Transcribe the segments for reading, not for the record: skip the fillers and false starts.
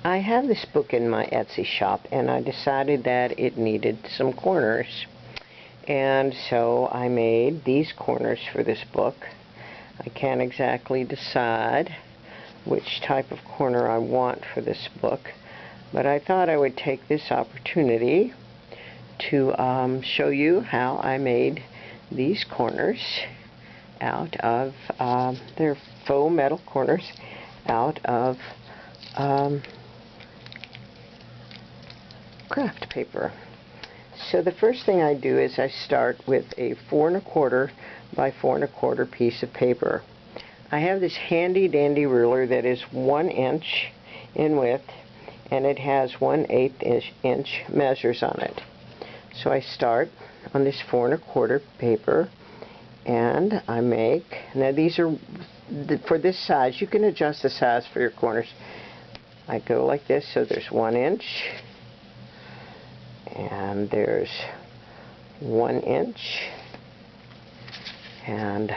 I have this book in my Etsy shop, and I decided that it needed some corners. And so I made these corners for this book. I can't exactly decide which type of corner I want for this book, but I thought I would take this opportunity to show you how I made these corners out of, they're faux metal corners out of craft paper. So the first thing I do is I start with a 4 1/4 by 4 1/4 piece of paper. I have this handy dandy ruler that is 1 inch in width, and it has 1/8 inch measures on it. So I start on this 4 1/4 paper, and I make, now these are for this size. You can adjust the size for your corners. I go like this, so there's 1 inch, and there's 1 inch, and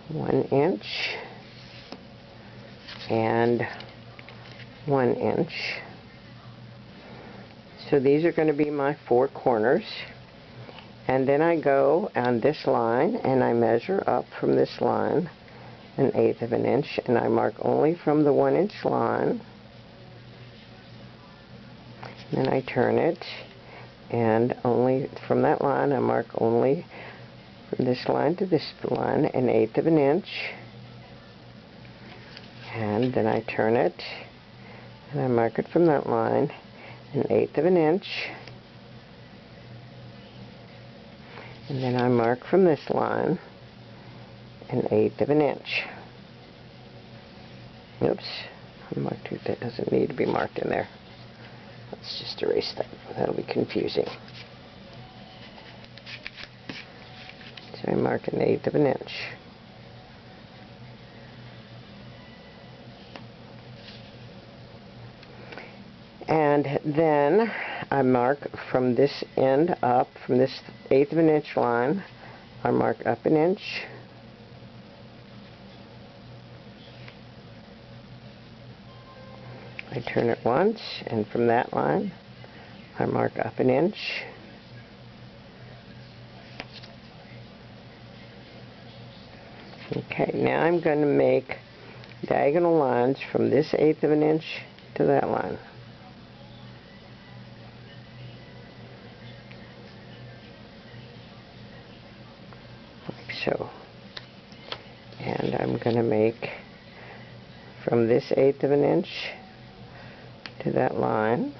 1 inch, and 1 inch. So these are going to be my 4 corners. And then I go on this line and I measure up from this line 1/8 of an inch, and I mark only from the 1 inch line. Then I turn it, and only from that line I mark only from this line to this line 1/8 of an inch. And then I turn it, and I mark it from that line 1/8 of an inch. And then I mark from this line 1/8 of an inch. Oops, I marked it. That doesn't need to be marked in there. Let's just erase that. That'll be confusing. So I mark 1/8 of an inch. And then I mark from this end up, from this 1/8 of an inch line, I mark up 1 inch. I turn it once, and from that line, I mark up 1 inch. Okay, now I'm going to make diagonal lines from this 1/8 of an inch to that line. So, and I'm going to make from this 1/8 of an inch to that line,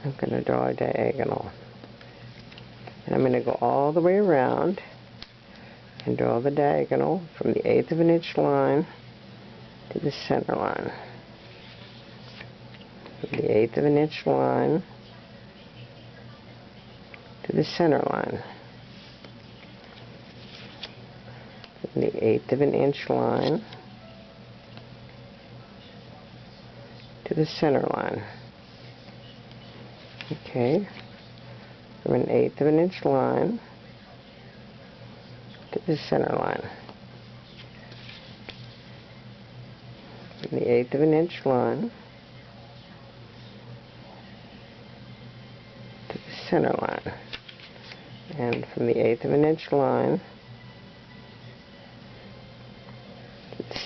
I'm going to draw a diagonal. And I'm going to go all the way around and draw the diagonal from the 1/8 of an inch line to the center line. From the 1/8 of an inch line to the center line. The 1/8 of an inch line to the center line. Okay, from 1/8 of an inch line to the center line. From the 1/8 of an inch line to the center line. And from the 1/8 of an inch line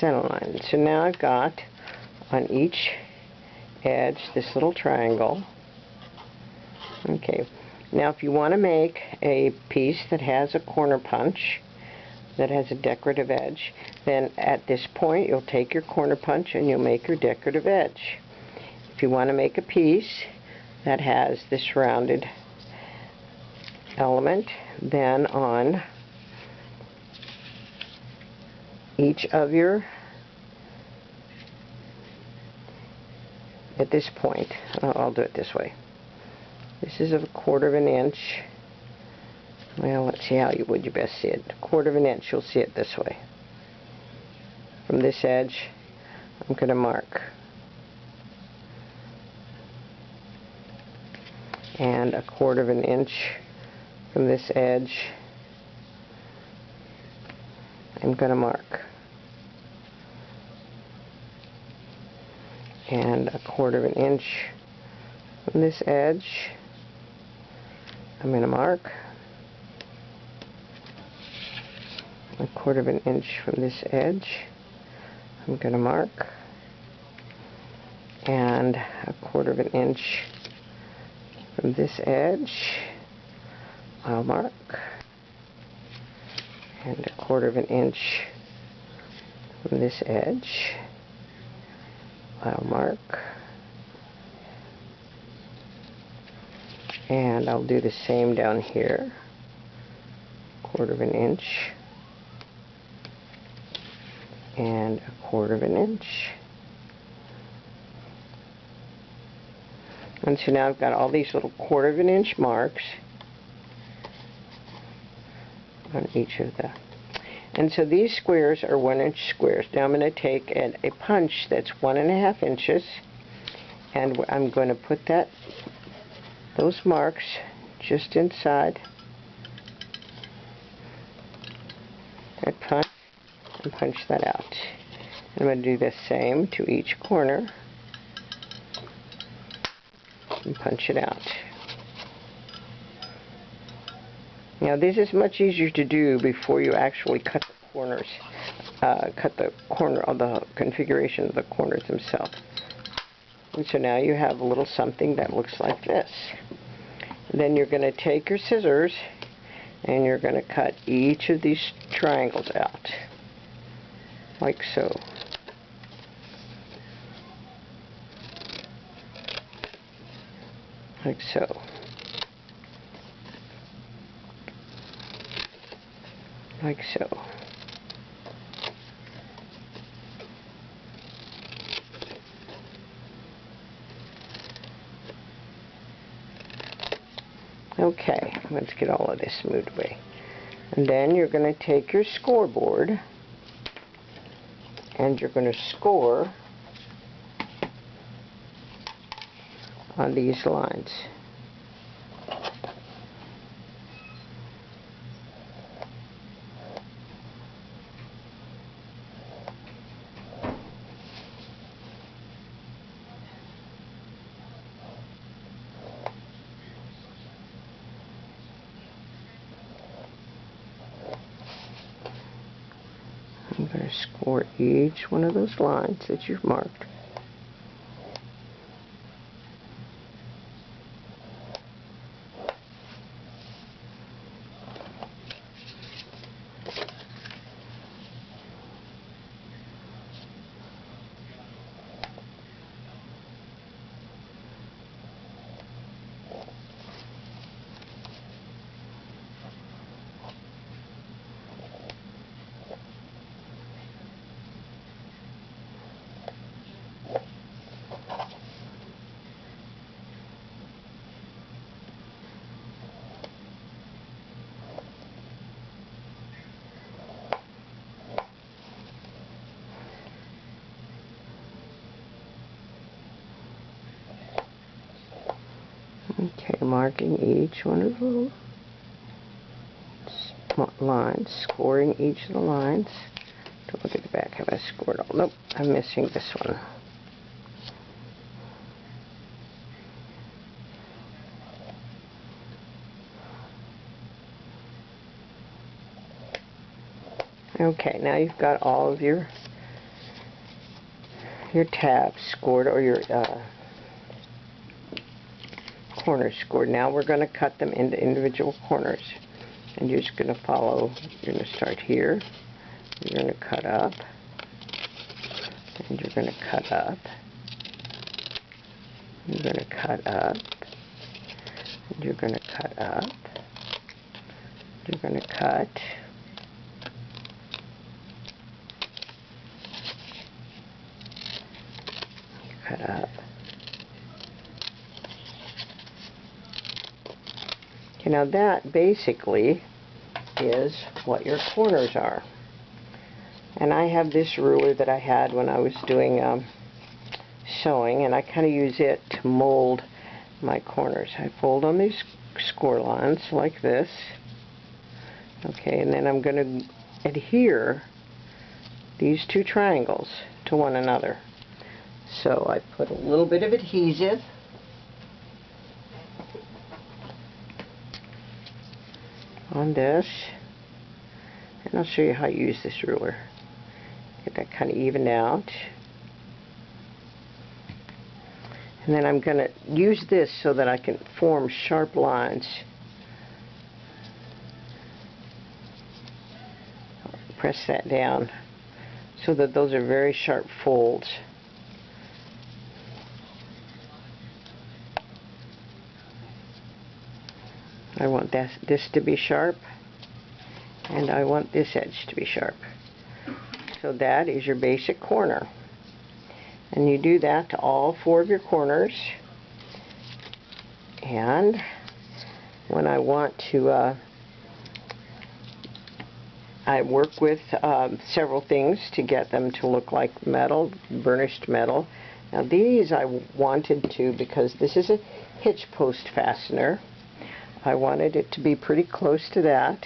center line. So now I've got on each edge this little triangle. Okay, now if you want to make a piece that has a corner punch, that has a decorative edge, then at this point you'll take your corner punch and you'll make your decorative edge. If you want to make a piece that has this rounded element, then on each of your, at this point, I'll do it this way. This is a 1/4 of an inch. Well, let's see how you would you best see it. 1/4 of an inch, you'll see it this way. From this edge, I'm going to mark. And a 1/4 of an inch from this edge, I'm going to mark. and 1/4 inch from this edge. I'm going to mark 1/4 inch from this edge. I'm going to mark, and 1/4 inch from this edge. I'll mark, and 1/4 inch from this edge. I'll mark, and I'll do the same down here. 1/4 inch and 1/4 inch. And so now I've got all these little 1/4 inch marks on each of the, and so these squares are 1 inch squares. Now I'm going to take a punch that's 1.5 inches, and I'm going to put those marks just inside that punch and punch that out. And I'm going to do the same to each corner and punch it out. Now this is much easier to do before you actually cut the corners, cut the corner of the configuration of the corners themselves. And so now you have a little something that looks like this. And then you're going to take your scissors and you're going to cut each of these triangles out, like so. Like so. Like so. Okay, let's get all of this moved away. And then you're going to take your scoreboard and you're going to score on these lines. I'm going to score each one of those lines that you've marked. Okay, marking each one of the lines, scoring each of the lines. Don't look at the back. Have I scored all? Nope, I'm missing this one. Okay, now you've got all of your tabs scored, or your corners scored. Now we're going to cut them into individual corners, and you're just going to follow. You're going to start here, you're going to cut up, and you're going to cut up, you're going to cut up, and you're going to cut up, you're going to cut, cut up. Okay, now that basically is what your corners are. And I have this ruler that I had when I was doing sewing, and I kind of use it to mold my corners. I fold on these score lines like this. Okay, and then I'm going to adhere these two triangles to one another. So I put a little bit of adhesive on this, and I'll show you how you use this ruler. Get that kind of evened out. And then I'm going to use this so that I can form sharp lines. Press that down so that those are very sharp folds. I want this to be sharp, and I want this edge to be sharp. So that is your basic corner. And you do that to all 4 of your corners. And when I want to, I work with several things to get them to look like metal, burnished metal. Now these I wanted to, because this is a hitch post fastener, I wanted it to be pretty close to that.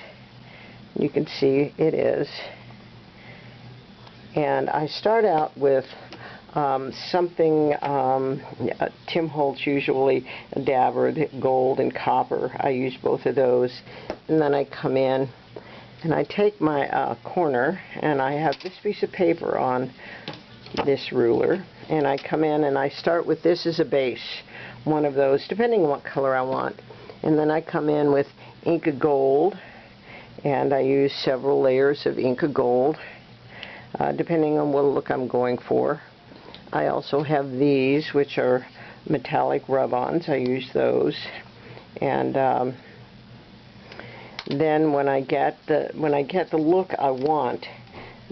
You can see it is. And I start out with something, Tim Holtz usually, a dabber, gold and copper. I use both of those. And then I come in and I take my corner, and I have this piece of paper on this ruler, and I come in and I start with this as a base, one of those, depending on what color I want. And then I come in with ink of gold, and I use several layers of ink of gold, depending on what look I'm going for. I also have these, which are metallic rub-ons. I use those. And then when I get the look I want,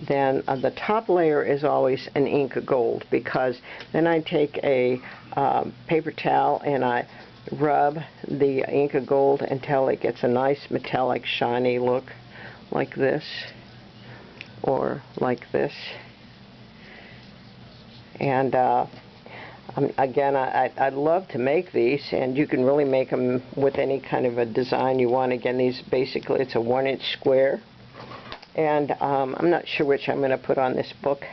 then the top layer is always an ink of gold, because then I take a paper towel and I rub the ink of gold until it gets a nice metallic shiny look, like this or like this. And again, I'd love to make these, and you can really make them with any kind of a design you want. Again, these basically, it's a 1-inch square, and I'm not sure which I'm going to put on this book.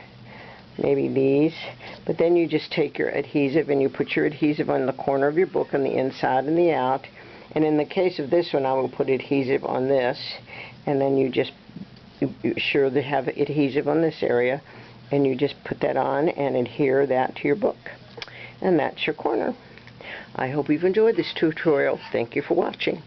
Maybe these. But then you just take your adhesive and you put your adhesive on the corner of your book on the inside and the out. And in the case of this one, I will put adhesive on this, and then you just sure to have adhesive on this area, and you just put that on and adhere that to your book. And that's your corner. I hope you've enjoyed this tutorial. Thank you for watching.